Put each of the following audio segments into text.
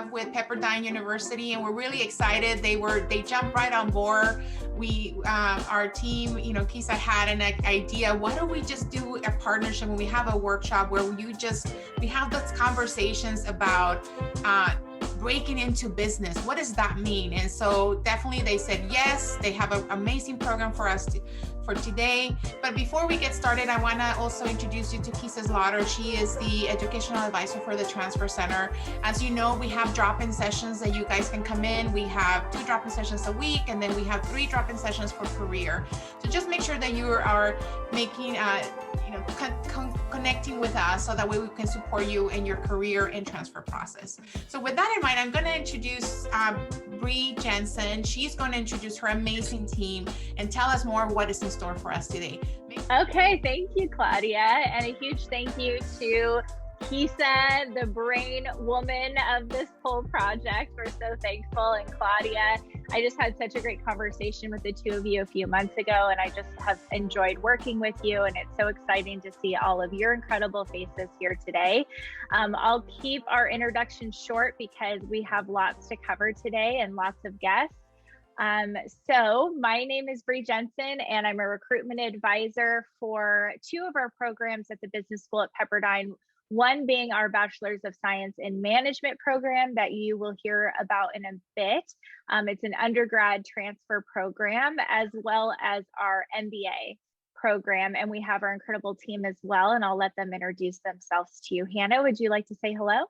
have with Pepperdine University, and we're really excited. They jumped right on board. Our team, Kisa had an idea. Why don't we just do a partnership when we have a workshop where we have those conversations about breaking into business. What does that mean? And so definitely they said yes. They have an amazing program for us for today. But before we get started, I want to also introduce you to Kisa Slaughter. She is the educational advisor for the Transfer Center. As you know, we have drop-in sessions that you guys can come in. We have 2 drop-in sessions a week, and then we have 3 drop-in sessions for career. So just make sure that you are making connecting with us, so that way we can support you in your career and transfer process. So with that in mind, I'm going to introduce Bree Jensen. She's going to introduce her amazing team and tell us more what is in store for us today. Okay, thank you, Claudia, and a huge thank you to Kisa, the brain woman of this whole project. We're so thankful. And Claudia, I just had such a great conversation with the 2 of you a few months ago, and I just have enjoyed working with you, and it's so exciting to see all of your incredible faces here today. I'll keep our introduction short because we have lots to cover today and lots of guests. So my name is Bree Jensen, and I'm a recruitment advisor for 2 of our programs at the Business School at Pepperdine. One being our Bachelor's of Science in Management program that you will hear about in a bit. It's an undergrad transfer program, as well as our MBA program. And we have our incredible team as well, and I'll let them introduce themselves to you. Hannah, would you like to say hello?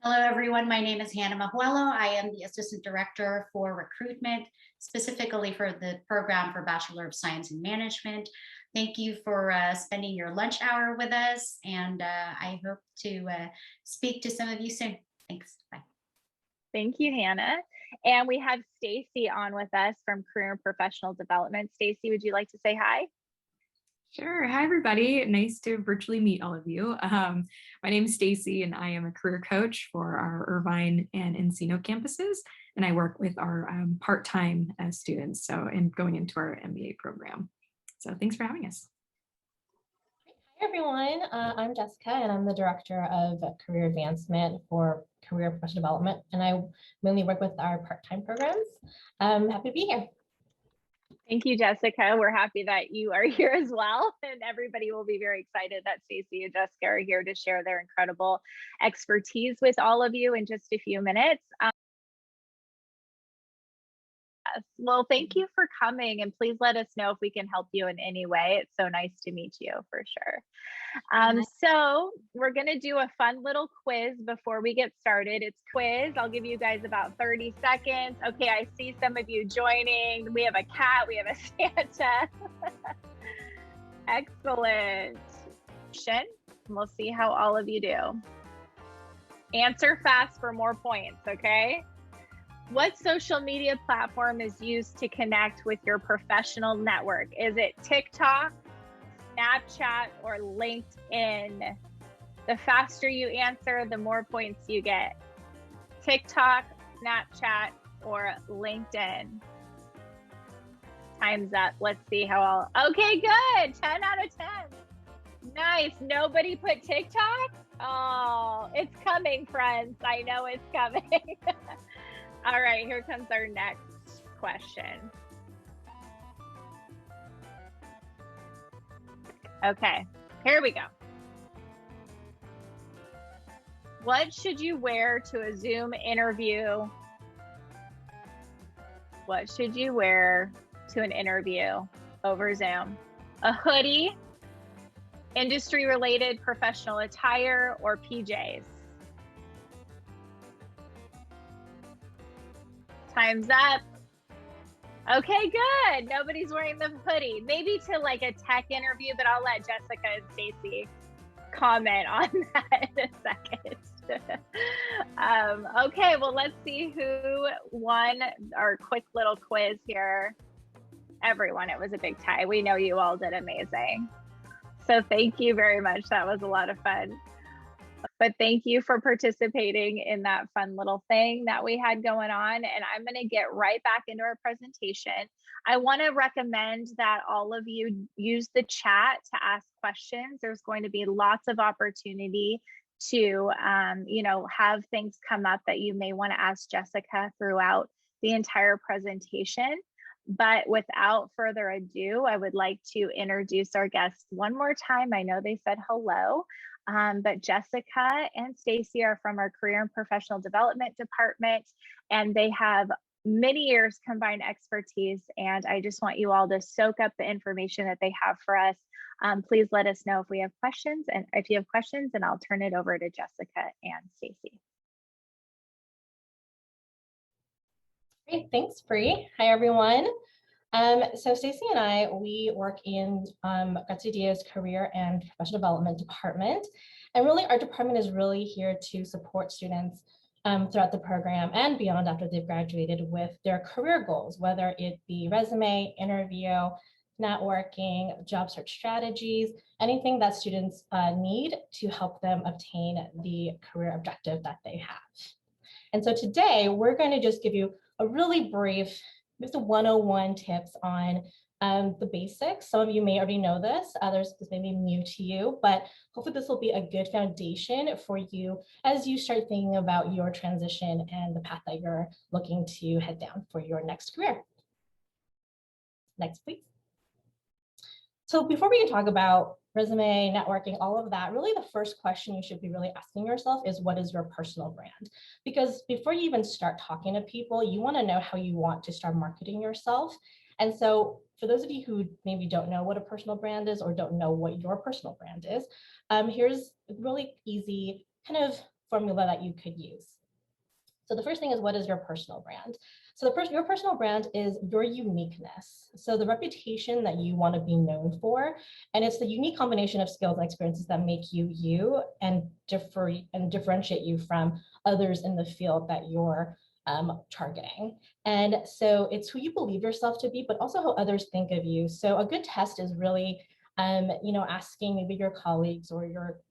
Hello, everyone. My name is Hannah Mahuelo. I am the Assistant Director for Recruitment, specifically for the program for Bachelor of Science in Management. Thank you for spending your lunch hour with us, and I hope to speak to some of you soon. Thanks. Bye. Thank you, Hannah. And we have Stacy on with us from Career and Professional Development. Stacy, would you like to say hi? Sure. Hi, everybody. Nice to virtually meet all of you. My name is Stacy, and I am a career coach for our Irvine and Encino campuses, and I work with our part-time students, and going into our MBA program. So thanks for having us. Hi, everyone. I'm Jessica, and I'm the Director of Career Advancement for Career and Professional Development, and I mainly work with our part-time programs. I'm happy to be here. Thank you, Jessica. We're happy that you are here as well. And everybody will be very excited that Stacy and Jessica are here to share their incredible expertise with all of you in just a few minutes. Well, thank you for coming, and please let us know if we can help you in any way. It's so nice to meet you, for sure. So we're going to do a fun little quiz before we get started. It's quiz. I'll give you guys about 30 seconds. Okay, I see some of you joining. We have a cat. We have a Santa. Excellent. We'll see how all of you do. Answer fast for more points, okay? What social media platform is used to connect with your professional network? Is it TikTok, Snapchat, or LinkedIn? The faster you answer, the more points you get. TikTok, Snapchat, or LinkedIn? Time's up. Let's see how all. Okay, good. 10 out of 10. Nice. Nobody put TikTok? Oh, it's coming, friends. I know it's coming. All right, here comes our next question. Okay, here we go. What should you wear to a Zoom interview? What should you wear to an interview over Zoom? A hoodie, industry-related professional attire, or PJs? Time's up. Okay, good. Nobody's wearing the hoodie. Maybe to like a tech interview, but I'll let Jessica and Stacy comment on that in a second. Okay, well, let's see who won our quick little quiz here. Everyone, it was a big tie. We know you all did amazing. So thank you very much. That was a lot of fun. But thank you for participating in that fun little thing that we had going on. And I'm going to get right back into our presentation. I want to recommend that all of you use the chat to ask questions. There's going to be lots of opportunity to, have things come up that you may want to ask Jessica throughout the entire presentation. But without further ado, I would like to introduce our guests one more time. I know they said hello, but Jessica and Stacy are from our Career and Professional Development Department, and they have many years combined expertise. And I just want you all to soak up the information that they have for us. Please let us know if we have questions, and if you have questions, and I'll turn it over to Jessica and Stacy. Great, thanks, Bree. Hi, everyone. So Stacy and I, we work in Gutsidea's Career and Professional Development Department. And really, our department is really here to support students throughout the program and beyond after they've graduated with their career goals, whether it be resume, interview, networking, job search strategies, anything that students need to help them obtain the career objective that they have. And so today, we're going to just give you a really brief, just a 101 tips on the basics. Some of you may already know this, others this may be new to you, but hopefully this will be a good foundation for you as you start thinking about your transition and the path that you're looking to head down for your next career. Next, please. So before we can talk about resume, networking, all of that, really the first question you should be really asking yourself is, what is your personal brand? Because before you even start talking to people, you want to know how you want to start marketing yourself. And so for those of you who maybe don't know what a personal brand is or don't know what your personal brand is, here's a really easy kind of formula that you could use. So the first thing is, what is your personal brand? So your personal brand is your uniqueness. So the reputation that you want to be known for, and it's the unique combination of skills and experiences that make you you and differentiate you from others in the field that you're targeting. And so it's who you believe yourself to be, but also how others think of you. So a good test is really, asking maybe your colleagues or your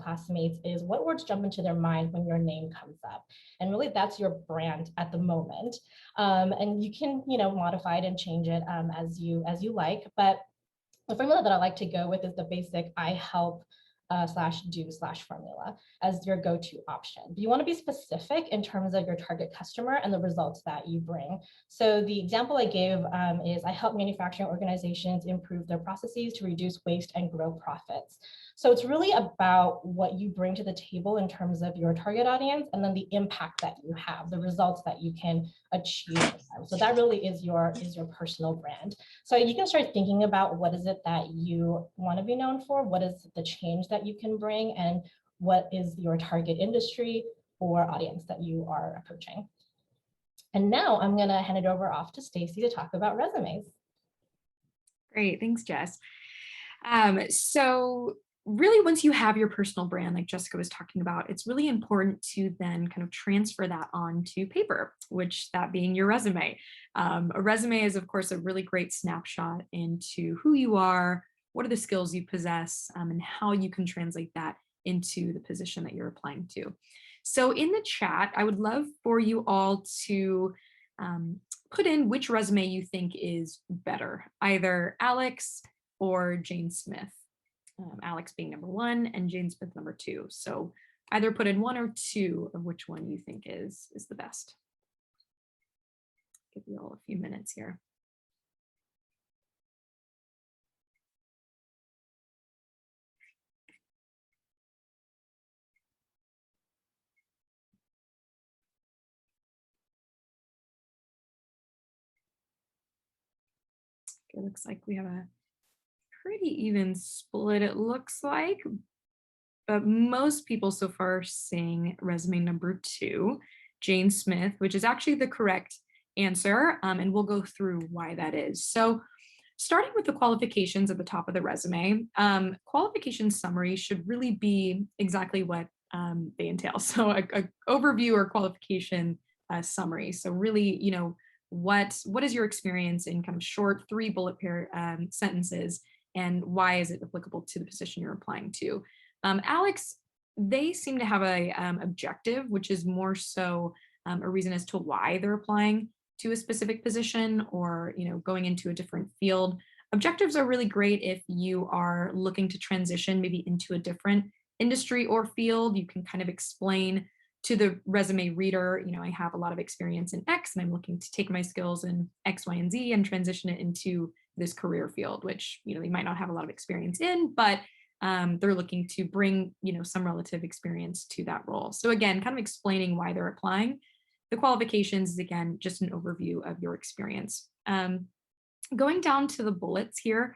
classmates is, what words jump into their mind when your name comes up? And really that's your brand at the moment. And you can, modify it and change it as you like. But the formula that I like to go with is the basic I help /do/ formula as your go-to option. But you want to be specific in terms of your target customer and the results that you bring. So the example I gave is, I help manufacturing organizations improve their processes to reduce waste and grow profits. So it's really about what you bring to the table in terms of your target audience, and then the impact that you have, the results that you can achieve with them. So that really is your personal brand. So you can start thinking about, what is it that you want to be known for? What is the change that you can bring? And what is your target industry or audience that you are approaching? And now I'm going to hand it over off to Stacy to talk about resumes. Great, thanks, Jess. So really, once you have your personal brand, like Jessica was talking about, it's really important to then kind of transfer that onto paper, which that being your resume. A resume is, of course, a really great snapshot into who you are, what are the skills you possess, and how you can translate that into the position that you're applying to. So in the chat, I would love for you all to put in which resume you think is better, either Alex or Jane Smith. Alex being number 1 and Jane Smith number 2. So either put in 1 or 2 of which one you think is the best. Give you all a few minutes here. It looks like we have a pretty even split, it looks like, but most people so far are saying resume number 2, Jane Smith, which is actually the correct answer, and we'll go through why that is. So starting with the qualifications at the top of the resume, qualification summary should really be exactly what they entail. So a overview or qualification summary. So really, what is your experience in kind of short 3 bullet sentences, and why is it applicable to the position you're applying to? Alex, they seem to have a objective, which is more so a reason as to why they're applying to a specific position or going into a different field. Objectives are really great if you are looking to transition maybe into a different industry or field, you can kind of explain to the resume reader, I have a lot of experience in X and I'm looking to take my skills in X, Y, and Z and transition it into this career field, which, they might not have a lot of experience in, but they're looking to bring, some relative experience to that role. So again, kind of explaining why they're applying. The qualifications is, again, just an overview of your experience. Going down to the bullets here.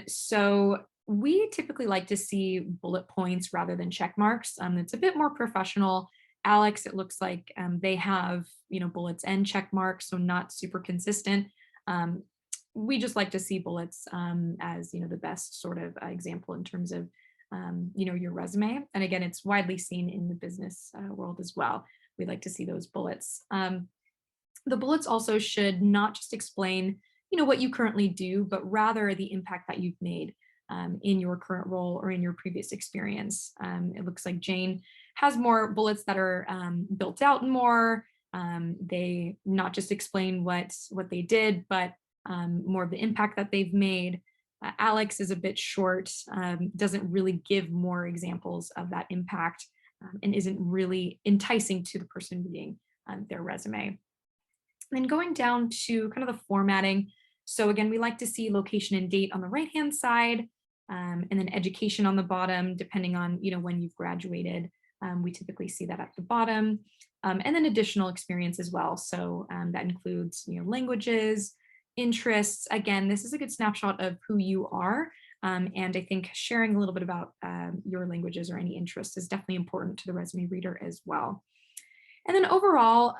So we typically like to see bullet points rather than check marks. It's a bit more professional. Alex, it looks like they have, bullets and check marks, so not super consistent. We just like to see bullets as, the best sort of example in terms of, your resume. And again, it's widely seen in the business world as well. We like to see those bullets. The bullets also should not just explain, what you currently do, but rather the impact that you've made in your current role or in your previous experience. It looks like Jane has more bullets that are built out more. They not just explain what they did, but more of the impact that they've made. Alex is a bit short, doesn't really give more examples of that impact, and isn't really enticing to the person reading their resume. And then going down to kind of the formatting. So again, we like to see location and date on the right-hand side, and then education on the bottom, depending on when you've graduated. We typically see that at the bottom, and then additional experience as well. So that includes languages, interests. Again, this is a good snapshot of who you are. And I think sharing a little bit about your languages or any interests is definitely important to the resume reader as well. And then overall,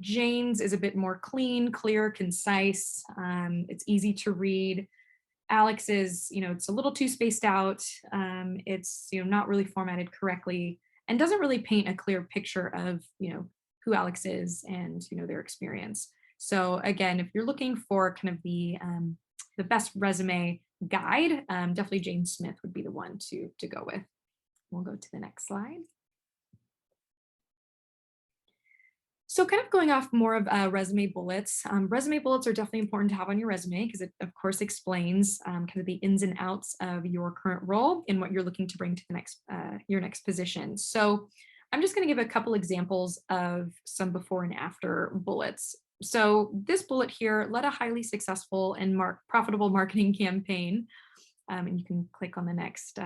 Jane's is a bit more clean, clear, concise. It's easy to read. Alex is, it's a little too spaced out. It's, not really formatted correctly and doesn't really paint a clear picture of, who Alex is and, their experience. So again, if you're looking for kind of the best resume guide, definitely Jane Smith would be the one to go with. We'll go to the next slide. So kind of going off more of resume bullets. Resume bullets are definitely important to have on your resume because it, of course, explains kind of the ins and outs of your current role and what you're looking to bring to the next your next position. So I'm just going to give a couple examples of some before and after bullets. So this bullet here led a highly successful and profitable marketing campaign. And you can click on the next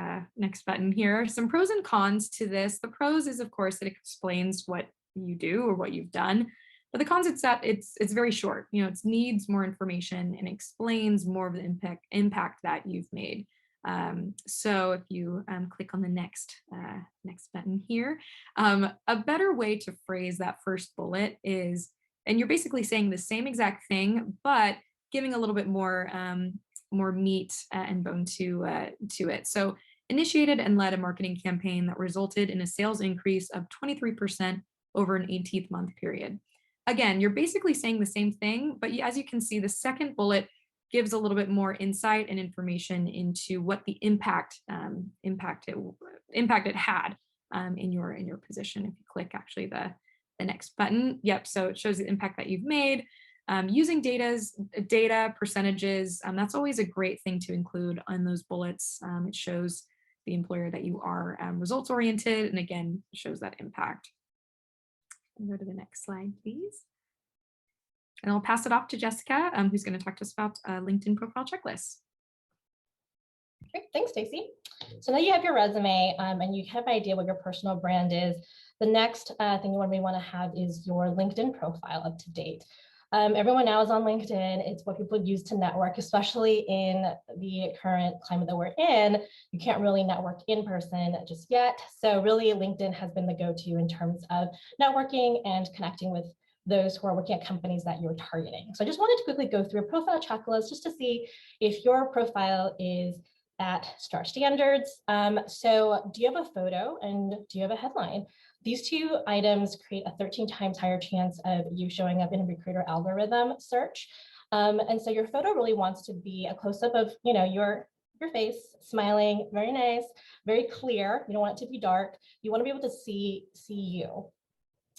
button here. Some pros and cons to this. The pros is, of course, that it explains what you do or what you've done. But the cons, it's that it's very short. It needs more information and explains more of the impact that you've made. So if you click on the next button here, a better way to phrase that first bullet is, and you're basically saying the same exact thing, but giving a little bit more meat and bone to it. So initiated and led a marketing campaign that resulted in a sales increase of 23% over an 18-month period. Again, you're basically saying the same thing, but as you can see, the second bullet gives a little bit more insight and information into what the impact it had in your position. If you click actually the next button, yep. So it shows the impact that you've made. Using data percentages, that's always a great thing to include on those bullets. It shows the employer that you are results oriented, and again, shows that impact. Go to the next slide, please. And I'll pass it off to Jessica, who's going to talk to us about LinkedIn profile checklists. Great, thanks, Stacey. So now you have your resume and you have an idea what your personal brand is. The next thing you want to have is your LinkedIn profile up to date. Everyone now is on LinkedIn. It's what people use to network, especially in the current climate that we're in. You can't really network in person just yet. So really LinkedIn has been the go-to in terms of networking and connecting with those who are working at companies that you're targeting. So I just wanted to quickly go through a profile checklist just to see if your profile is at STAR standards. So do you have a photo and do you have a headline? These two items create a 13 times higher chance of you showing up in a recruiter algorithm search. And so your photo really wants to be a close-up of your face, smiling, very nice, very clear. You don't want it to be dark. You want to be able to see you.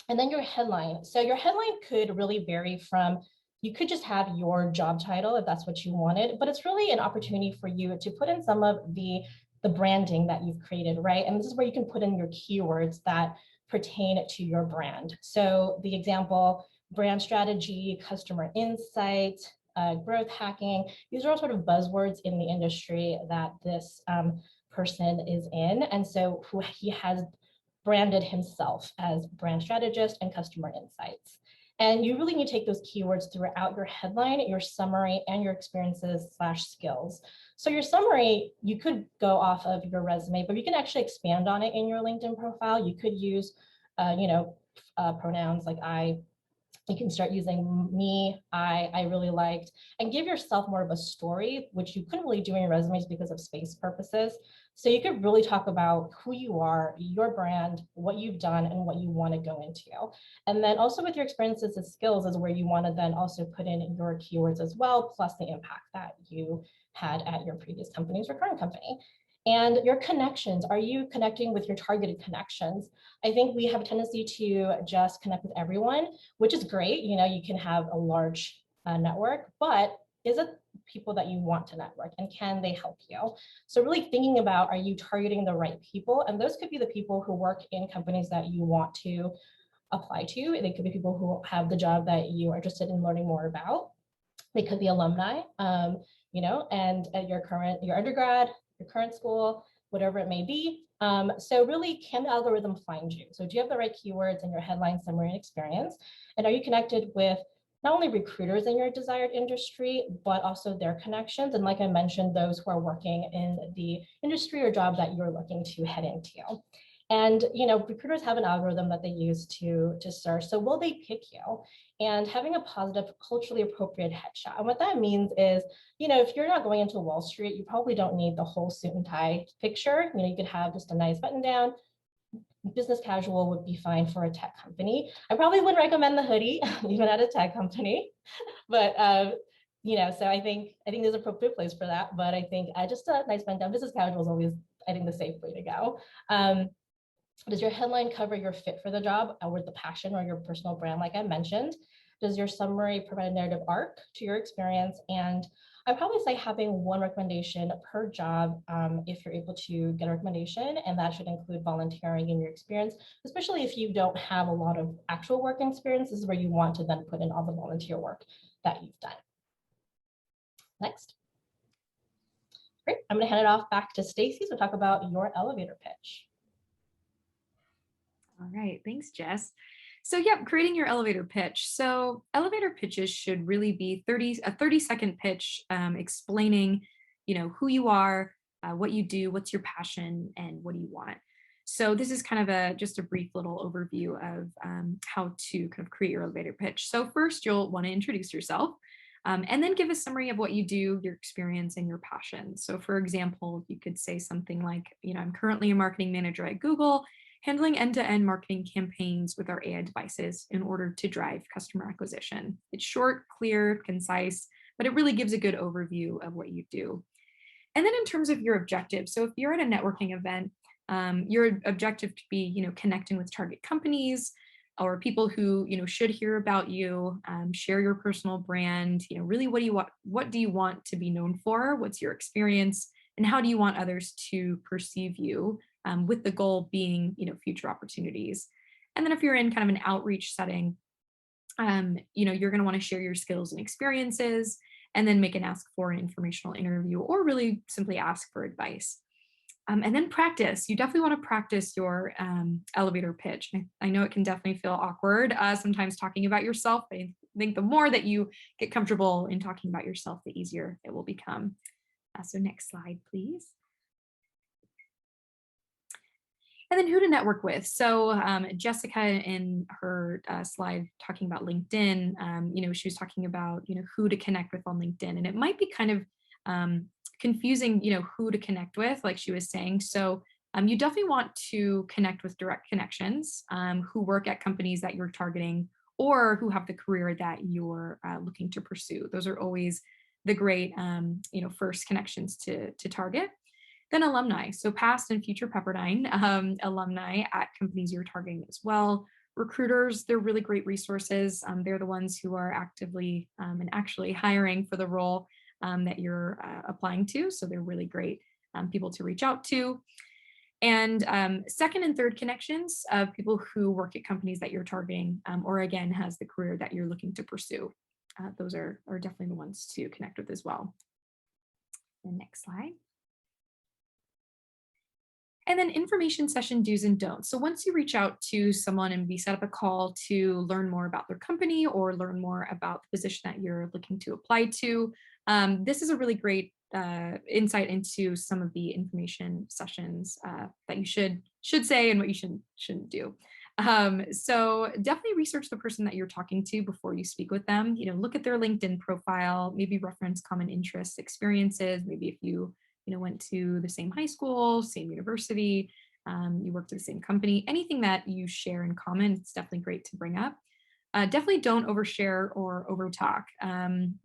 And then your headline. So your headline could really vary from, you could just have your job title if that's what you wanted, but it's really an opportunity for you to put in some of the the branding that you've created, right? And this is where you can put in your keywords that pertain to your brand. So the example, brand strategy, customer insight, growth hacking, these are all sort of buzzwords in the industry that this person is in. And so who he has branded himself as brand strategist and customer insights. And you really need to take those keywords throughout your headline, your summary, and your experiences / skills. So your summary, you could go off of your resume, but you can actually expand on it in your LinkedIn profile. You could use, pronouns like I. You can start using me, I really liked, and give yourself more of a story, which you couldn't really do in your resumes because of space purposes. So you could really talk about who you are, your brand, what you've done, and what you want to go into. And then also with your experiences and skills is where you want to then also put in your keywords as well, plus the impact that you had at your previous company's or current company. And your connections, are you connecting with your targeted connections? I think we have a tendency to just connect with everyone, which is great. You know, you can have a large network, but is it people that you want to network, and can they help you? So really thinking about, are you targeting the right people? And those could be the people who work in companies that you want to apply to. They could be people who have the job that you are interested in learning more about. They could be alumni, and at your undergrad, your current school, whatever it may be. So really, can the algorithm find you? So do you have the right keywords in your headline, summary, and experience? And are you connected with not only recruiters in your desired industry, but also their connections? And like I mentioned, those who are working in the industry or job that you're looking to head into. And recruiters have an algorithm that they use to search. So will they pick you? And having a positive, culturally appropriate headshot. And what that means is, if you're not going into Wall Street, you probably don't need the whole suit and tie picture. You could have just a nice button down. Business casual would be fine for a tech company. I probably wouldn't recommend the hoodie, even at a tech company. But so I think there's an appropriate place for that. But I think just a nice button down. Business casual is always, I think, the safe way to go. Does your headline cover your fit for the job or the passion or your personal brand, like I mentioned? Does your summary provide a narrative arc to your experience? And I'd probably say having one recommendation per job if you're able to get a recommendation, and that should include volunteering in your experience, especially if you don't have a lot of actual work experience. This is where you want to then put in all the volunteer work that you've done. Next. Great, I'm gonna hand it off back to Stacy to talk about your elevator pitch. All right, thanks, Jess. So creating your elevator pitch. So elevator pitches should really be a 30-second pitch explaining, who you are, what you do, what's your passion, and what do you want. So this is kind of just a brief little overview of how to kind of create your elevator pitch. So first, you'll want to introduce yourself and then give a summary of what you do, your experience, and your passion. So for example, you could say something like, I'm currently a marketing manager at Google, handling end-to-end marketing campaigns with our AI devices in order to drive customer acquisition. It's short, clear, concise, but it really gives a good overview of what you do. And then in terms of your objective, so if you're at a networking event, your objective could be, connecting with target companies or people who, should hear about you, share your personal brand, really what do you want to be known for? What's your experience? And how do you want others to perceive you? With the goal being, future opportunities. And then if you're in kind of an outreach setting, you're going to want to share your skills and experiences, and then make an ask for an informational interview, or really simply ask for advice. And then practice. You definitely want to practice your elevator pitch. I know it can definitely feel awkward sometimes talking about yourself. I think the more that you get comfortable in talking about yourself, the easier it will become. So next slide, please. And then who to network with. So Jessica in her slide talking about LinkedIn, she was talking about, who to connect with on LinkedIn. And it might be kind of confusing, who to connect with, like she was saying. So you definitely want to connect with direct connections who work at companies that you're targeting or who have the career that you're looking to pursue. Those are always the great, first connections to target. Then alumni, so past and future Pepperdine alumni at companies you're targeting as well. Recruiters, they're really great resources. They're the ones who are actively and actually hiring for the role that you're applying to. So they're really great people to reach out to. And second and third connections of people who work at companies that you're targeting, or again, has the career that you're looking to pursue. Those are definitely the ones to connect with as well. The next slide. And then information session do's and don'ts. So once you reach out to someone and we set up a call to learn more about their company or learn more about the position that you're looking to apply to, this is a really great insight into some of the information sessions that you should say and what you shouldn't do. So definitely research the person that you're talking to before you speak with them. Look at their LinkedIn profile, maybe reference common interests, experiences. Maybe if you went to the same high school, same university, you worked at the same company, anything that you share in common, it's definitely great to bring up. Definitely don't overshare or overtalk.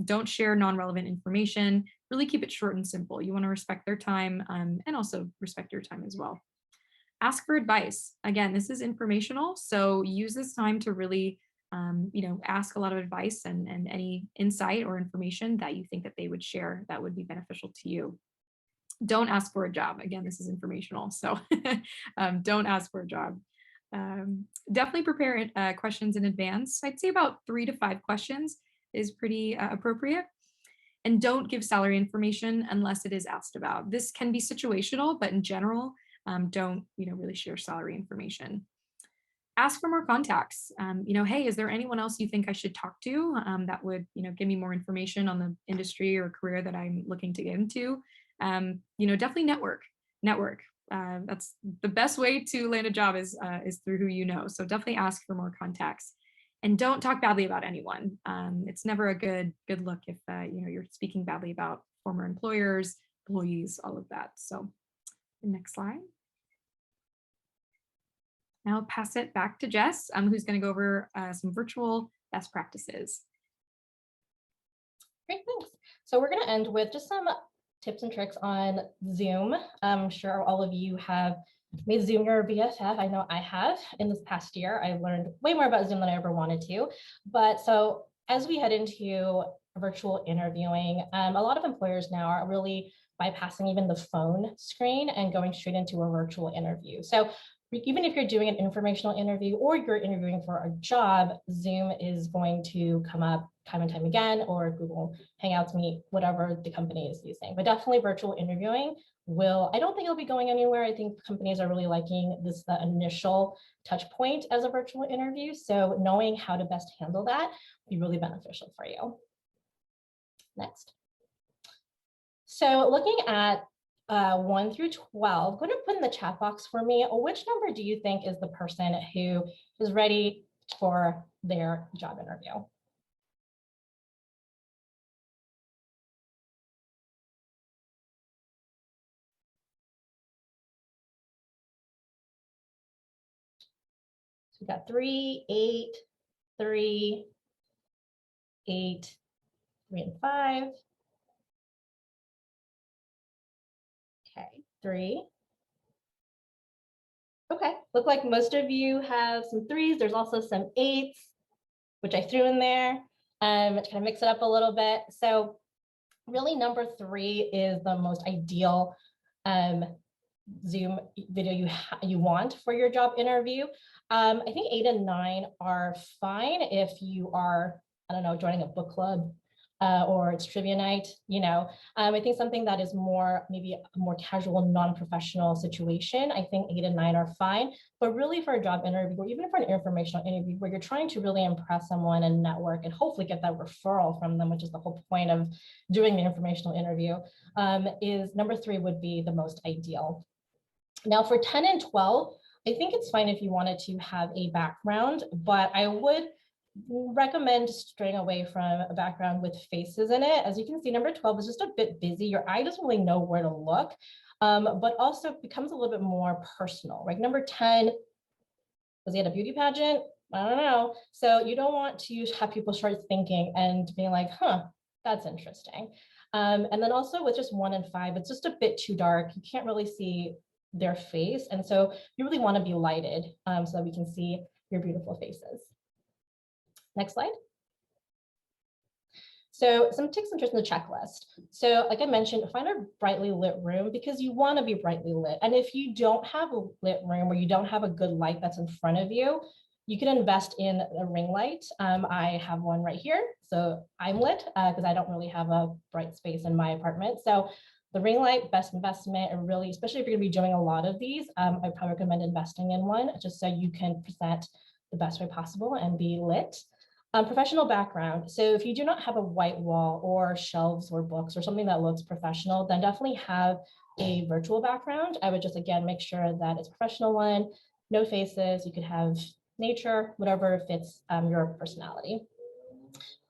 Don't share non-relevant information. Really keep it short and simple. You want to respect their time and also respect your time as well. Ask for advice. Again, this is informational, so use this time to really ask a lot of advice and any insight or information that you think that they would share that would be beneficial to you. Don't ask for a job. Again, this is informational, so don't ask for a job. Definitely prepare questions in advance. I'd say about 3 to 5 questions is pretty appropriate. And don't give salary information unless it is asked about. This can be situational, but in general, don't really share salary information. Ask for more contacts. Hey, is there anyone else you think I should talk to that would give me more information on the industry or career that I'm looking to get into? Definitely network. That's the best way to land a job is through who you know. So definitely ask for more contacts, and don't talk badly about anyone. It's never a good look if you're speaking badly about former employers, employees, all of that. So the next slide. Now I'll pass it back to Jess, who's going to go over some virtual best practices. Great, thanks. So we're going to end with just some tips and tricks on Zoom. I'm sure all of you have made Zoom your BFF. I know I have. In this past year, I learned way more about Zoom than I ever wanted to. But so as we head into virtual interviewing, a lot of employers now are really bypassing even the phone screen and going straight into a virtual interview. So even if you're doing an informational interview or you're interviewing for a job, Zoom is going to come up time and time again, or Google Hangouts Meet, whatever the company is using. But definitely virtual interviewing I don't think it'll be going anywhere. I think companies are really liking this, the initial touch point as a virtual interview. So knowing how to best handle that will be really beneficial for you. Next. So looking at 1 through 12, go ahead and put in the chat box for me, which number do you think is the person who is ready for their job interview? So we got 3, 8, 3, 8, 3, and 5. Okay, 3. Okay, look like most of you have some 3s. There's also some 8s, which I threw in there to kind of mix it up a little bit. So really number 3 is the most ideal Zoom video you want for your job interview. I think 8 and 9 are fine if you are, I don't know, joining a book club or it's trivia night, I think something that is maybe a more casual, non-professional situation, I think 8 and 9 are fine. But really for a job interview, or even for an informational interview where you're trying to really impress someone and network and hopefully get that referral from them, which is the whole point of doing the informational interview, is number 3 would be the most ideal. Now for 10 and 12, I think it's fine if you wanted to have a background, but I would recommend straying away from a background with faces in it. As you can see, number 12 is just a bit busy. Your eye doesn't really know where to look, but also becomes a little bit more personal, right? Number 10, was he at a beauty pageant? I don't know. So you don't want to have people start thinking and being like, that's interesting. And then also with just 1 and 5, it's just a bit too dark. You can't really see their face. And so you really want to be lighted so that we can see your beautiful faces. Next slide. So some tips and tricks in the checklist. So like I mentioned, find a brightly lit room because you want to be brightly lit. And if you don't have a lit room or you don't have a good light that's in front of you, you can invest in a ring light. I have one right here. So I'm lit because I don't really have a bright space in my apartment. So the ring light, best investment, and really, especially if you're gonna be doing a lot of these, I probably recommend investing in one just so you can present the best way possible and be lit. Professional background. So if you do not have a white wall or shelves or books or something that looks professional, then definitely have a virtual background. I would just, again, make sure that it's a professional one, no faces. You could have nature, whatever fits your personality.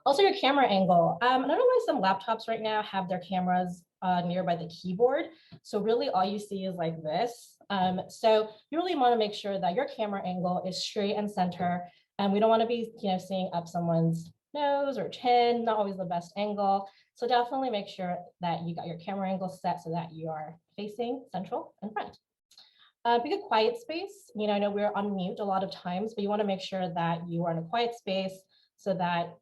Also your camera angle. I don't know why some laptops right now have their cameras nearby the keyboard. So really all you see is like this. So you really want to make sure that your camera angle is straight and center. And we don't want to be, seeing up someone's nose or chin, not always the best angle. So definitely make sure that you got your camera angle set so that you are facing central and front. Pick a quiet space. I know we're on mute a lot of times, but you want to make sure that you are in a quiet space so that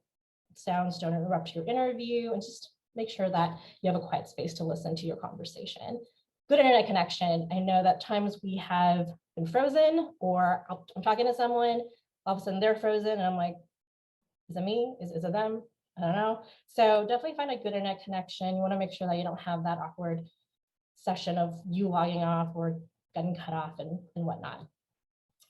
sounds don't interrupt your interview, and just make sure that you have a quiet space to listen to your conversation. Good internet connection. I know that times we have been frozen, or I'm talking to someone, all of a sudden they're frozen and I'm like, is it me? Is it them? I don't know. So definitely find a good internet connection. You want to make sure that you don't have that awkward session of you logging off or getting cut off and whatnot.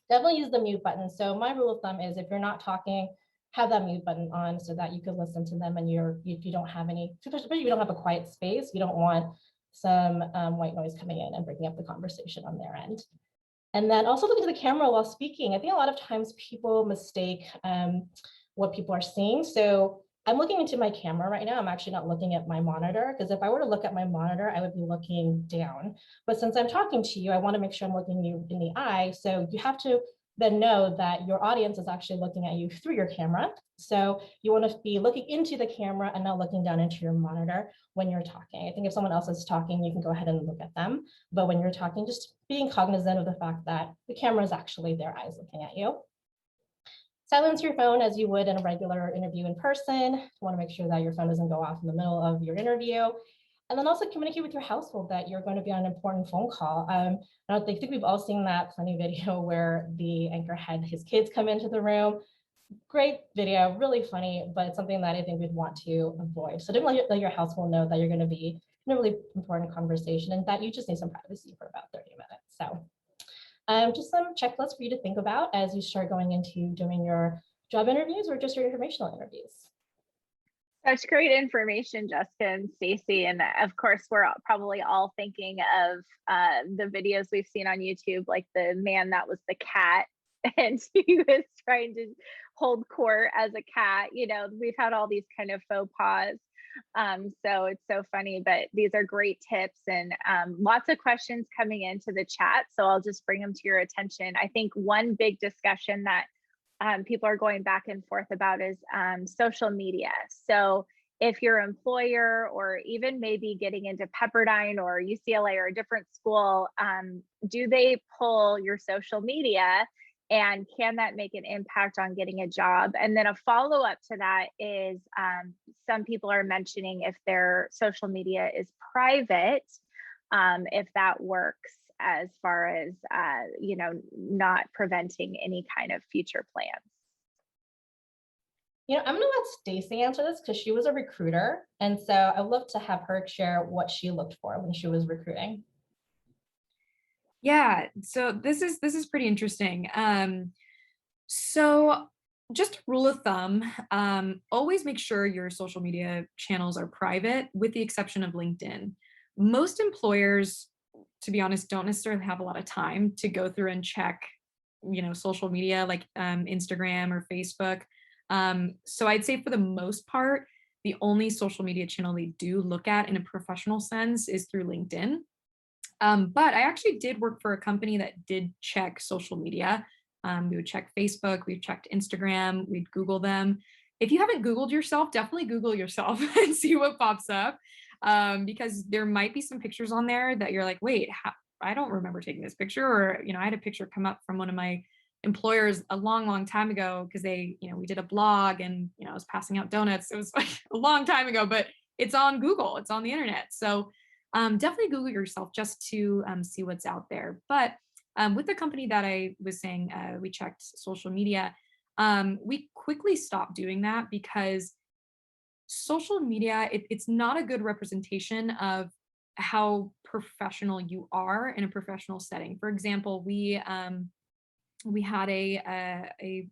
Definitely use the mute button. So my rule of thumb is if you're not talking, have that mute button on so that you can listen to them and if you don't have any, especially if you don't have a quiet space, you don't want some white noise coming in and breaking up the conversation on their end. And then also look into the camera while speaking. I think a lot of times people mistake what people are seeing. So I'm looking into my camera right now. I'm actually not looking at my monitor, because if I were to look at my monitor, I would be looking down. But since I'm talking to you, I want to make sure I'm looking you in the eye. So you have to then know that your audience is actually looking at you through your camera. So you want to be looking into the camera and not looking down into your monitor when you're talking. I think if someone else is talking, you can go ahead and look at them. But when you're talking, just being cognizant of the fact that the camera is actually their eyes looking at you. Silence your phone as you would in a regular interview in person. You want to make sure that your phone doesn't go off in the middle of your interview. And then also communicate with your household that you're going to be on an important phone call. I think we've all seen that funny video where the anchor had his kids come into the room. Great video, really funny, but it's something that I think we'd want to avoid. So definitely let your household know that you're going to be in a really important conversation and that you just need some privacy for about 30 minutes. So just some checklists for you to think about as you start going into doing your job interviews or just your informational interviews. Such great information, Jessica and Stacy. And of course, we're probably all thinking of the videos we've seen on YouTube, like the man that was the cat and he was trying to hold court as a cat. We've had all these kind of faux pas. So it's so funny, but these are great tips and lots of questions coming into the chat. So I'll just bring them to your attention. I think one big discussion that people are going back and forth about is social media. So if your employer or even maybe getting into Pepperdine or UCLA or a different school, do they pull your social media? And can that make an impact on getting a job? And then a follow-up to that is some people are mentioning if their social media is private, if that works as far as, not preventing any kind of future plans. I'm gonna let Stacy answer this because she was a recruiter. And so I'd love to have her share what she looked for when she was recruiting. Yeah, so this is pretty interesting. So just rule of thumb, always make sure your social media channels are private, with the exception of LinkedIn. Most employers, to be honest, don't necessarily have a lot of time to go through and check, social media like Instagram or Facebook. So I'd say for the most part, the only social media channel they do look at in a professional sense is through LinkedIn. But I actually did work for a company that did check social media. We would check Facebook, we've checked Instagram, we'd Google them. If you haven't Googled yourself, definitely Google yourself and see what pops up. Because there might be some pictures on there that you're like, wait, I don't remember taking this picture. Or, I had a picture come up from one of my employers a long time ago, because they, we did a blog and, I was passing out donuts. It was like a long time ago, but it's on Google, it's on the internet. So definitely Google yourself just to see what's out there. But with the company that I was saying, we checked social media, we quickly stopped doing that because social media, it's not a good representation of how professional you are in a professional setting. For example, we had a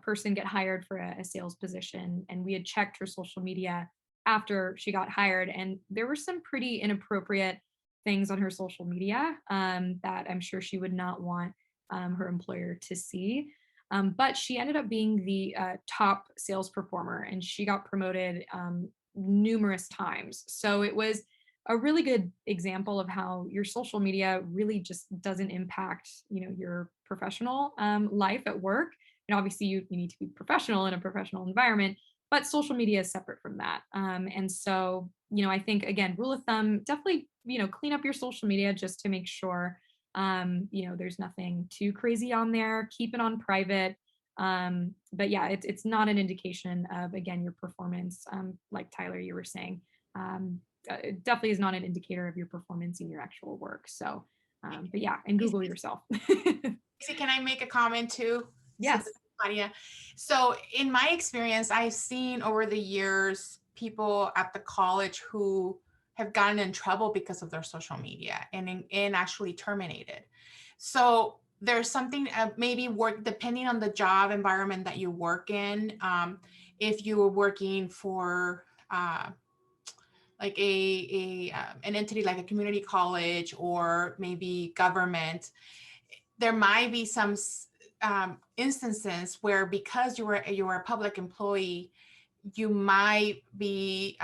person get hired for a sales position, and we had checked her social media after she got hired, and there were some pretty inappropriate things on her social media that I'm sure she would not want her employer to see. But she ended up being the top sales performer, and she got promoted numerous times. So it was a really good example of how your social media really just doesn't impact, your professional life at work. And obviously you need to be professional in a professional environment, but social media is separate from that. And so, I think, again, rule of thumb, definitely, clean up your social media just to make sure, there's nothing too crazy on there. Keep it on private. But yeah, it's not an indication of, again, your performance. Like Tyler, you were saying, it definitely is not an indicator of your performance in your actual work. So, but yeah, and Google yourself. Can I make a comment too? Yes. Claudia. So in my experience, I've seen over the years people at the college who have gotten in trouble because of their social media and actually terminated. So there's something maybe work depending on the job environment that you work in. If you were working for like an entity like a community college or maybe government, there might be some instances where because you were a public employee, you might be,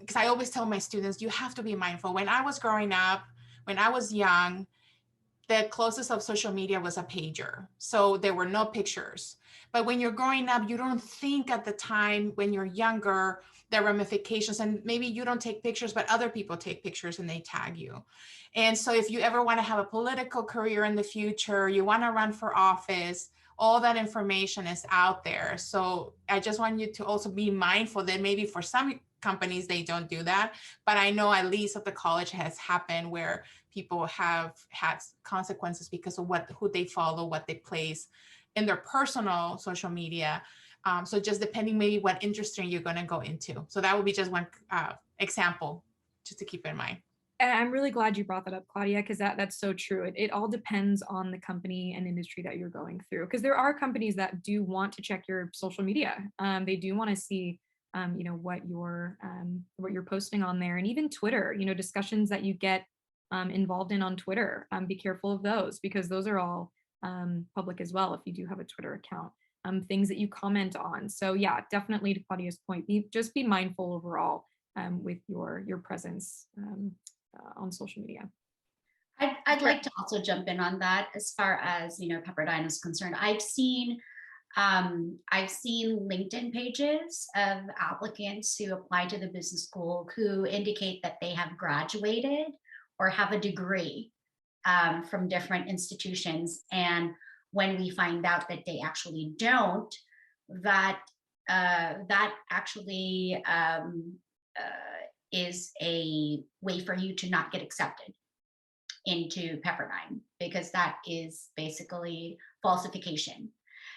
because I always tell my students, you have to be mindful. When I was growing up, when I was young, the closest of social media was a pager. So there were no pictures. But when you're growing up, you don't think at the time when you're younger, the ramifications, and maybe you don't take pictures, but other people take pictures and they tag you. And so if you ever want to have a political career in the future, you want to run for office, all that information is out there. So I just want you to also be mindful that maybe for some companies, they don't do that. But I know at least at the college has happened where people have had consequences because of who they follow, what they place in their personal social media. So just depending maybe what industry you're going to go into. So that would be just one example just to keep in mind. And I'm really glad you brought that up, Claudia, because that's so true. It all depends on the company and industry that you're going through. Because there are companies that do want to check your social media. They do want to see, what you're posting on there, and even Twitter. Discussions that you get involved in on Twitter. Be careful of those because those are all public as well. If you do have a Twitter account, things that you comment on. So yeah, definitely to Claudia's point, just be mindful overall with your presence on social media. I'd like to also jump in on that as far as Pepperdine is concerned. I've seen LinkedIn pages of applicants who apply to the business school who indicate that they have graduated or have a degree from different institutions, and when we find out that they actually don't, that actually is a way for you to not get accepted into Pepperdine, because that is basically falsification.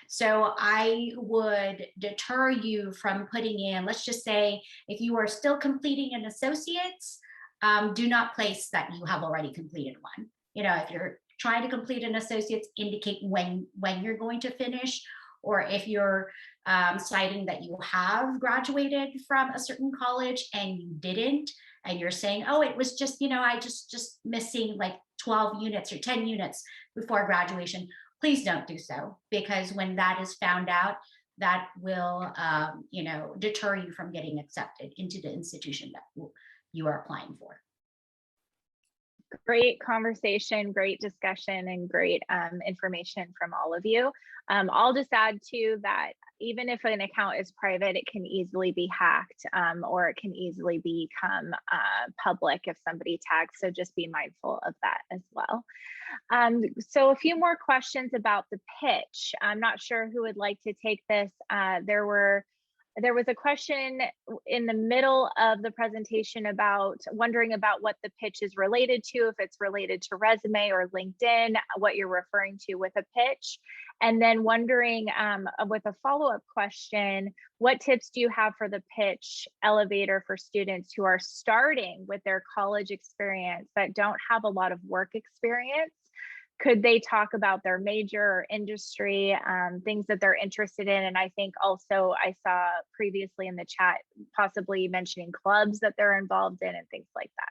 So I would deter you from putting in, let's just say, if you are still completing an associate's, do not place that you have already completed one. If you're trying to complete an associate's, indicate when you're going to finish, or if you're citing that you have graduated from a certain college and you didn't, and you're saying, oh, it was just, I just missing like 12 units or 10 units before graduation, please don't do so, because when that is found out, that will, deter you from getting accepted into the institution that you are applying for. Great conversation, great discussion, and great information from all of you. I'll just add too that even if an account is private, it can easily be hacked, or it can easily become public if somebody tags. So just be mindful of that as well. So a few more questions about the pitch. I'm not sure who would like to take this. There was a question in the middle of the presentation about wondering about what the pitch is related to, if it's related to resume or LinkedIn, what you're referring to with a pitch. And then wondering with a follow-up question, what tips do you have for the pitch elevator for students who are starting with their college experience but don't have a lot of work experience? Could they talk about their major or industry, things that they're interested in? And I think also I saw previously in the chat, possibly mentioning clubs that they're involved in and things like that.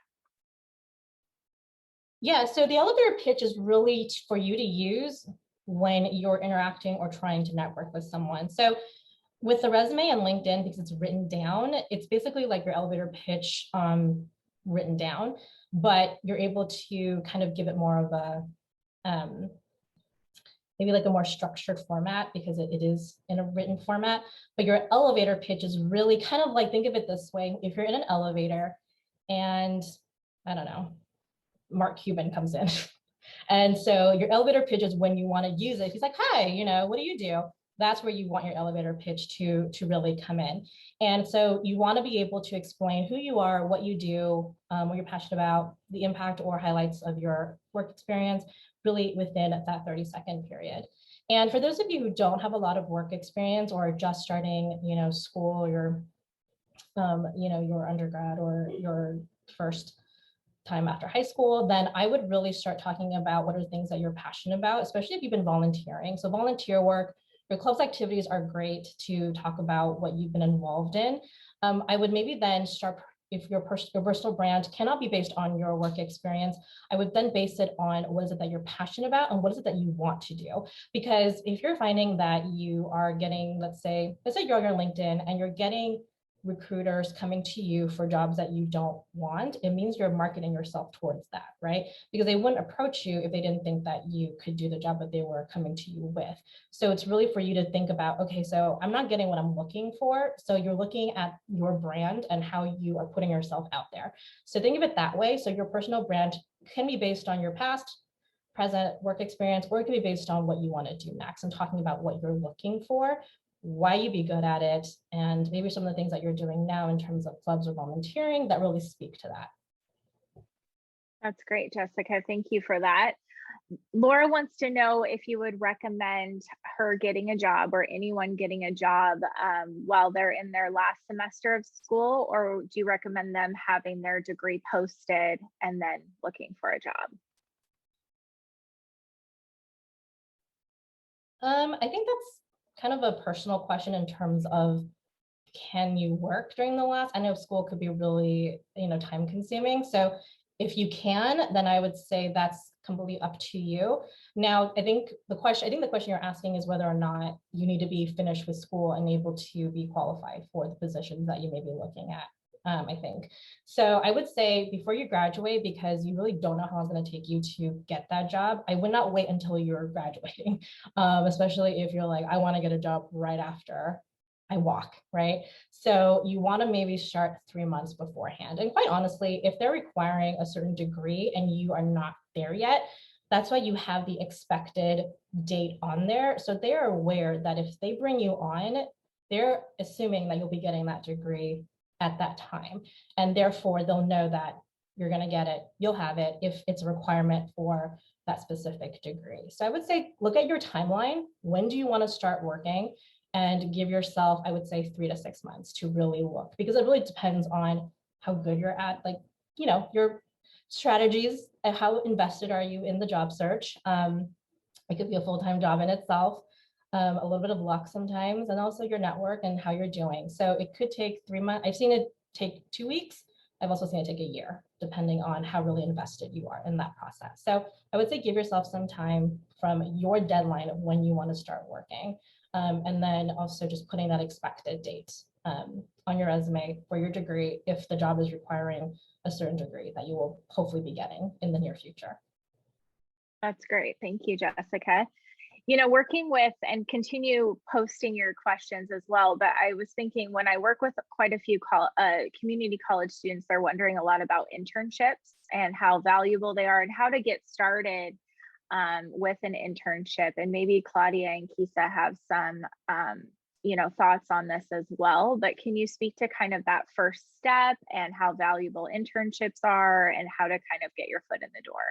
Yeah, so the elevator pitch is really for you to use when you're interacting or trying to network with someone. So with the resume and LinkedIn, because it's written down, it's basically like your elevator pitch written down, but you're able to kind of give it more of a maybe like a more structured format because it is in a written format. But your elevator pitch is really kind of like, think of it this way. If you're in an elevator and I don't know, Mark Cuban comes in. And so your elevator pitch is when you want to use it. He's like, hi, you know, what do you do? That's where you want your elevator pitch to really come in. And so you want to be able to explain who you are, what you do, what you're passionate about, the impact or highlights of your work experience, really within that 30-second period. And for those of you who don't have a lot of work experience or just starting, you know, school, your, you know, your undergrad or your first time after high school, then I would really start talking about what are things that you're passionate about, especially if you've been volunteering. So volunteer work, your club's activities are great to talk about what you've been involved in. I would maybe then start, if your personal brand cannot be based on your work experience, I would then base it on what is it that you're passionate about and what is it that you want to do. Because if you're finding that you are getting, let's say you're on your LinkedIn and you're getting recruiters coming to you for jobs that you don't want, it means you're marketing yourself towards that, right? Because they wouldn't approach you if they didn't think that you could do the job that they were coming to you with. So it's really for you to think about, okay, so I'm not getting what I'm looking for. So you're looking at your brand and how you are putting yourself out there. So think of it that way. So your personal brand can be based on your past, present work experience, or it can be based on what you want to do next and talking about what you're looking for, why you be good at it, and maybe some of the things that you're doing now in terms of clubs or volunteering that really speak to that. That's great, Jessica. Thank you for that. Laura wants to know if you would recommend her getting a job or anyone getting a job while they're in their last semester of school, or do you recommend them having their degree posted and then looking for a job? I think that's kind of a personal question in terms of, can you work during the last? I know school could be really, you know, time consuming. So if you can, then I would say that's completely up to you. Now, I think the question you're asking is whether or not you need to be finished with school and able to be qualified for the positions that you may be looking at. I think. So I would say before you graduate, because you really don't know how long it's going to take you to get that job, I would not wait until you're graduating, especially if you're like, I want to get a job right after I walk, right? So you want to maybe start 3 months beforehand. And quite honestly, if they're requiring a certain degree and you are not there yet, that's why you have the expected date on there. So they're aware that if they bring you on, they're assuming that you'll be getting that degree at that time. And therefore they'll know that you're going to get it, you'll have it if it's a requirement for that specific degree. So I would say, look at your timeline. When do you want to start working? And give yourself, I would say 3 to 6 months to really look, because it really depends on how good you're at, like, you know, your strategies and how invested are you in the job search. It could be a full-time job in itself. A little bit of luck sometimes, and also your network and how you're doing. So it could take 3 months. I've seen it take 2 weeks. I've also seen it take a year, depending on how really invested you are in that process. So I would say give yourself some time from your deadline of when you want to start working. And then also just putting that expected date on your resume for your degree if the job is requiring a certain degree that you will hopefully be getting in the near future. That's great. Thank you, Jessica. You know, working with, and continue posting your questions as well, but I was thinking when I work with quite a few community college students, they're wondering a lot about internships and how valuable they are and how to get started with an internship. And maybe Claudia and Kisa have some you know, thoughts on this as well, but can you speak to kind of that first step and how valuable internships are and how to kind of get your foot in the door?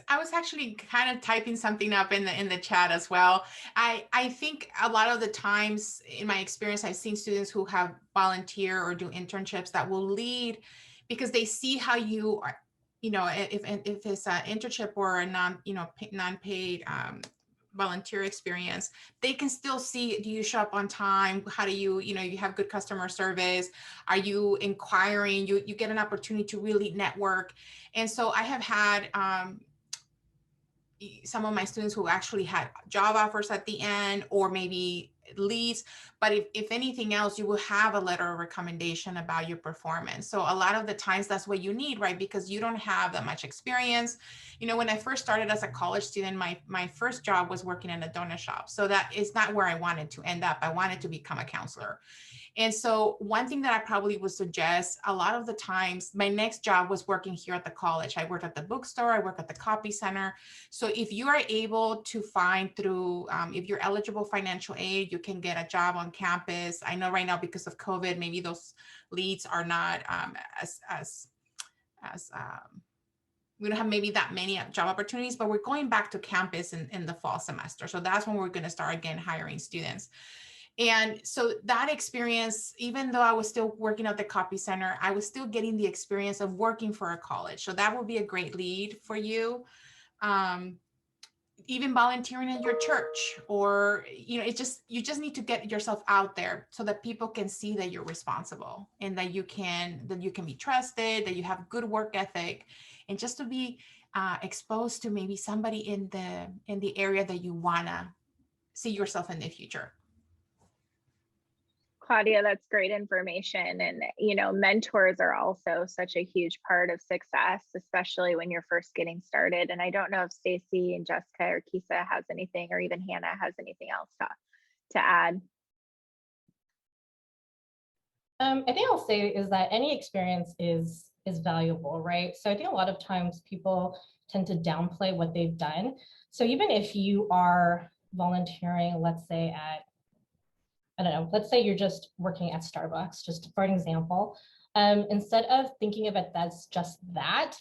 I was actually kind of typing something up in the chat as well. I think a lot of the times in my experience, I've seen students who have volunteer or do internships that will lead because they see how you are, you know, if it's an internship or a non-paid volunteer experience, they can still see, do you show up on time? How do you, you have good customer service? Are you inquiring? You get an opportunity to really network. And so I have had some of my students who actually had job offers at the end or maybe leads, but if anything else, you will have a letter of recommendation about your performance. So a lot of the times that's what you need, right? Because you don't have that much experience. When I first started as a college student, my first job was working in a donut shop. So that is not where I wanted to end up. I wanted to become a counselor. And so one thing that I probably would suggest, a lot of the times, my next job was working here at the college. I worked at the bookstore, I worked at the copy center. So if you are able to find through, if you're eligible financial aid, you can get a job on campus. I know right now because of COVID, maybe those leads are not as we don't have maybe that many job opportunities, but we're going back to campus in the fall semester. So that's when we're going to start again hiring students. And so that experience, even though I was still working at the copy center, I was still getting the experience of working for a college. So that would be a great lead for you. Even volunteering in your church, or you just need to get yourself out there so that people can see that you're responsible and that you can be trusted, that you have good work ethic, and just to be exposed to maybe somebody in the area that you wanna see yourself in the future. Claudia, that's great information. And, mentors are also such a huge part of success, especially when you're first getting started. And I don't know if Stacy and Jessica or Kisa has anything, or even Hannah has anything else to add. I think I'll say is that any experience is valuable, right? So I think a lot of times people tend to downplay what they've done. So even if you are volunteering, let's say at, I don't know, let's say you're just working at Starbucks, just for an example, instead of thinking of it as just that,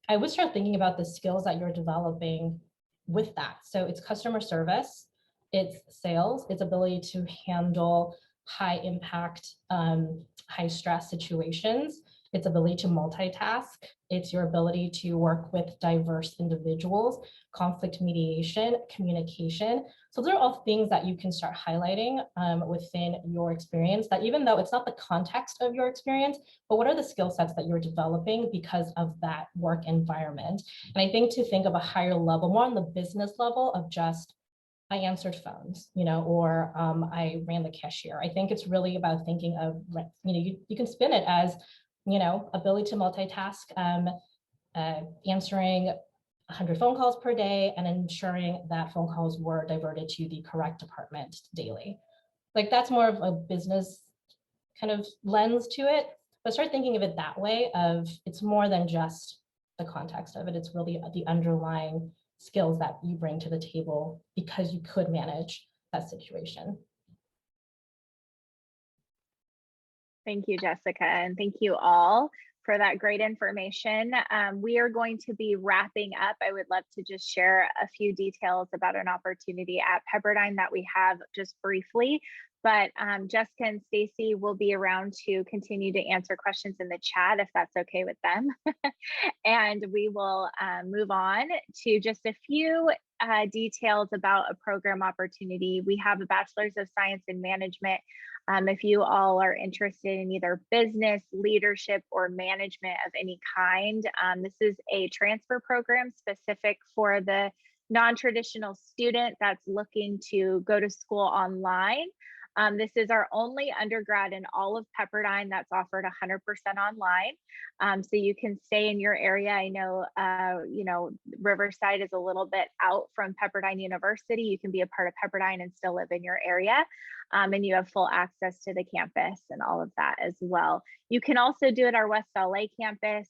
I would start thinking about the skills that you're developing with that. So it's customer service, it's sales, it's ability to handle high impact, high stress situations, its ability to multitask, it's your ability to work with diverse individuals, conflict mediation, communication. So those are all things that you can start highlighting within your experience, that even though it's not the context of your experience, but what are the skill sets that you're developing because of that work environment? And I think to think of a higher level, more on the business level of just, I answered phones, or I ran the cashier. I think it's really about thinking of, you can spin it as, ability to multitask, answering 100 phone calls per day and ensuring that phone calls were diverted to the correct department daily. Like that's more of a business kind of lens to it, but start thinking of it that way of it's more than just the context of it. It's really the underlying skills that you bring to the table because you could manage that situation. Thank you, Jessica, and thank you all for that great information. We are going to be wrapping up. I would love to just share a few details about an opportunity at Pepperdine that we have just briefly, but Jessica and Stacy will be around to continue to answer questions in the chat if that's okay with them. And we will move on to just a few details about a program opportunity. We have a Bachelor's of Science in Management. If you all are interested in either business, leadership, or management of any kind, this is a transfer program specific for the non-traditional student that's looking to go to school online. This is our only undergrad in all of Pepperdine that's offered 100% online. So you can stay in your area. I know, Riverside is a little bit out from Pepperdine University. You can be a part of Pepperdine and still live in your area. And you have full access to the campus and all of that as well. You can also do it at our West LA campus,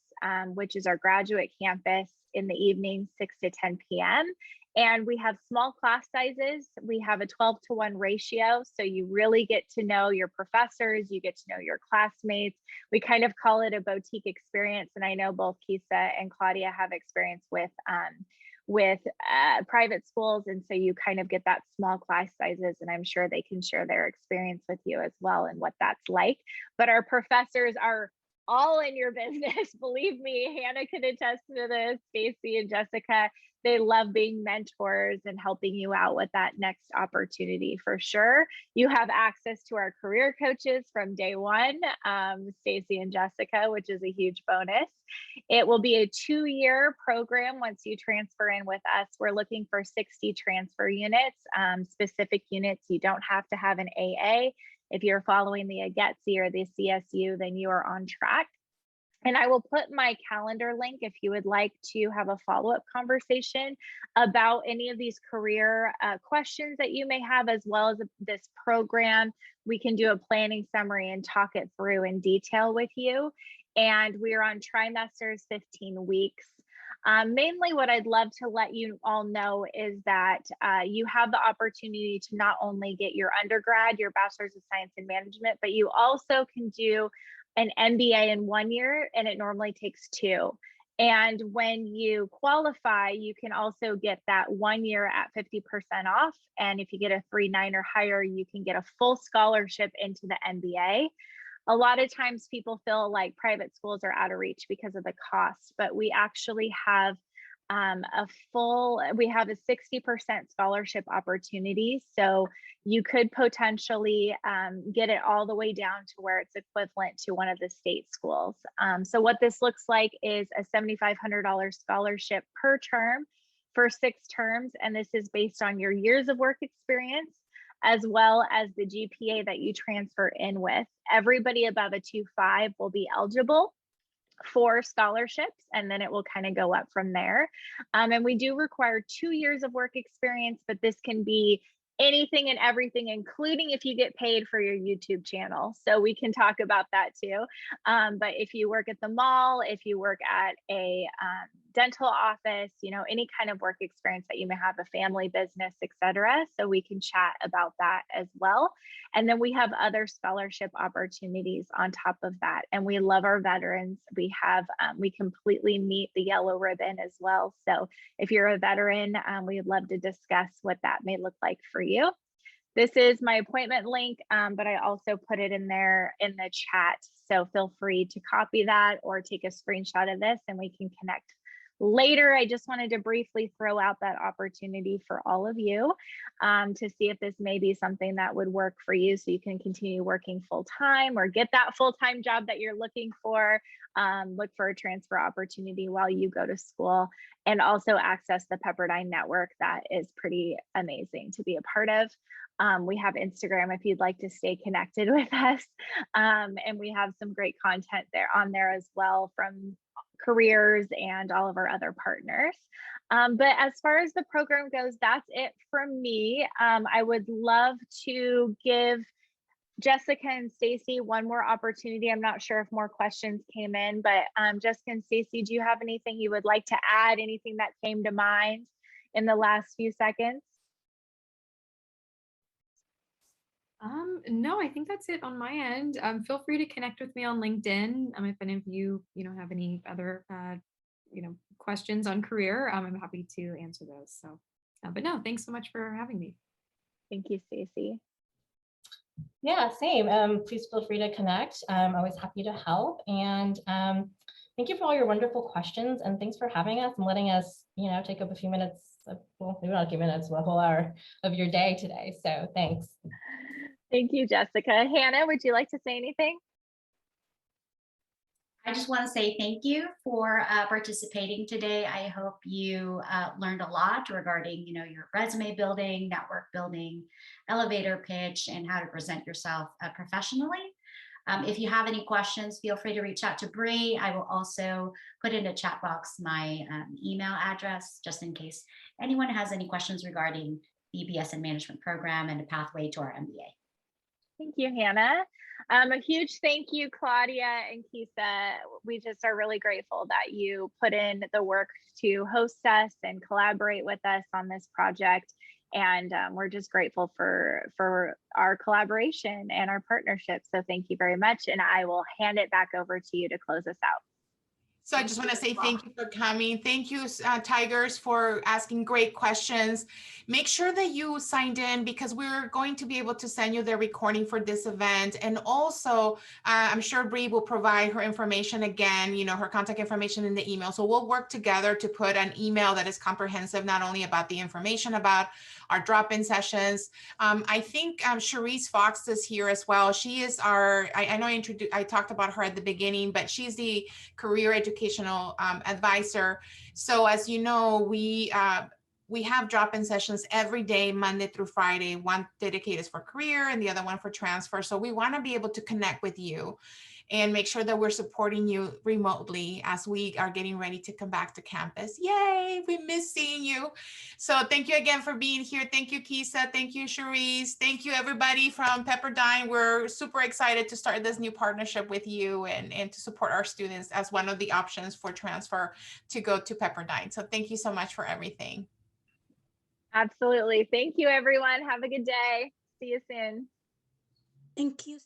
which is our graduate campus, in the evening, 6 to 10 p.m. And we have small class sizes. We have a 12-to-1 ratio. So you really get to know your professors, you get to know your classmates. We kind of call it a boutique experience. And I know both Kisa and Claudia have experience with private schools. And so you kind of get that small class sizes, and I'm sure they can share their experience with you as well and what that's like. But our professors are all in your business. Believe me, Hannah can attest to this, Stacy and Jessica. They love being mentors and helping you out with that next opportunity for sure. You have access to our career coaches from day one, Stacy and Jessica, which is a huge bonus. It will be a 2-year program once you transfer in with us. We're looking for 60 transfer units, specific units. You don't have to have an AA. If you're following the AGETSI or the CSU, then you are on track. And I will put my calendar link if you would like to have a follow-up conversation about any of these career questions that you may have, as well as this program. We can do a planning summary and talk it through in detail with you. And we are on trimesters, 15 weeks. Mainly what I'd love to let you all know is that you have the opportunity to not only get your undergrad, your Bachelor's of Science in Management, but you also can do an MBA in 1 year, and it normally takes 2. And when you qualify, you can also get that 1 year at 50% off. And if you get a 3.9 or higher, you can get a full scholarship into the MBA. A lot of times people feel like private schools are out of reach because of the cost, but we actually have we have a 60% scholarship opportunity. So you could potentially get it all the way down to where it's equivalent to one of the state schools. So what this looks like is a $7,500 scholarship per term for 6 terms. And this is based on your years of work experience, as well as the GPA that you transfer in with. Everybody above a 2.5 will be eligible for scholarships, and then it will kind of go up from there. And we do require 2 years of work experience, but this can be anything and everything, including if you get paid for your YouTube channel. So we can talk about that too. But if you work at the mall, if you work at a dental office, any kind of work experience that you may have, a family business, etc. So we can chat about that as well. And then we have other scholarship opportunities on top of that. And we love our veterans. We completely meet the yellow ribbon as well. So if you're a veteran, we'd love to discuss what that may look like for you. This is my appointment link, but I also put it in there in the chat. So feel free to copy that or take a screenshot of this and we can connect later. I just wanted to briefly throw out that opportunity for all of you to see if this may be something that would work for you, so you can continue working full-time or get that full-time job that you're looking for, look for a transfer opportunity while you go to school, and also access the Pepperdine network. That is pretty amazing to be a part of. We have Instagram if you'd like to stay connected with us, and we have some great content on there as well from careers and all of our other partners. But as far as the program goes, that's it from me. I would love to give Jessica and Stacy one more opportunity. I'm not sure if more questions came in, but Jessica and Stacy, do you have anything you would like to add? Anything that came to mind in the last few seconds? No, I think that's it on my end. Feel free to connect with me on LinkedIn. If any of you, have any other, questions on career, I'm happy to answer those. So, but no, thanks so much for having me. Thank you, Stacy. Yeah, same. Please feel free to connect. I'm always happy to help. And thank you for all your wonderful questions. And thanks for having us and letting us, take up a few minutes, well, maybe not a few minutes, but a whole hour of your day today. So thanks. Thank you, Jessica. Hannah, would you like to say anything? I just want to say thank you for participating today. I hope you learned a lot regarding, your resume building, network building, elevator pitch, and how to present yourself professionally. If you have any questions, feel free to reach out to Bree. I will also put in a chat box my email address just in case anyone has any questions regarding the BS in Management program and a pathway to our MBA. Thank you, Hannah. A huge thank you, Claudia and Kisa. We just are really grateful that you put in the work to host us and collaborate with us on this project. And we're just grateful for our collaboration and our partnership. So thank you very much. And I will hand it back over to you to close us out. So I just want to say thank you for coming. Thank you, Tigers, for asking great questions. Make sure that you signed in because we're going to be able to send you the recording for this event. And also, I'm sure Bree will provide her information again, her contact information in the email. So we'll work together to put an email that is comprehensive, not only about the information about our drop-in sessions. I think Cherise Fox is here as well. She is I know I talked about her at the beginning, but she's the career educational advisor. So as you know, we have drop-in sessions every day, Monday through Friday. One dedicated for career and the other one for transfer. So we want to be able to connect with you and make sure that we're supporting you remotely as we are getting ready to come back to campus. Yay, we miss seeing you. So thank you again for being here. Thank you, Kisa. Thank you, Cherise. Thank you, everybody from Pepperdine. We're super excited to start this new partnership with you and to support our students as one of the options for transfer to go to Pepperdine. So thank you so much for everything. Absolutely. Thank you, everyone. Have a good day. See you soon. Thank you.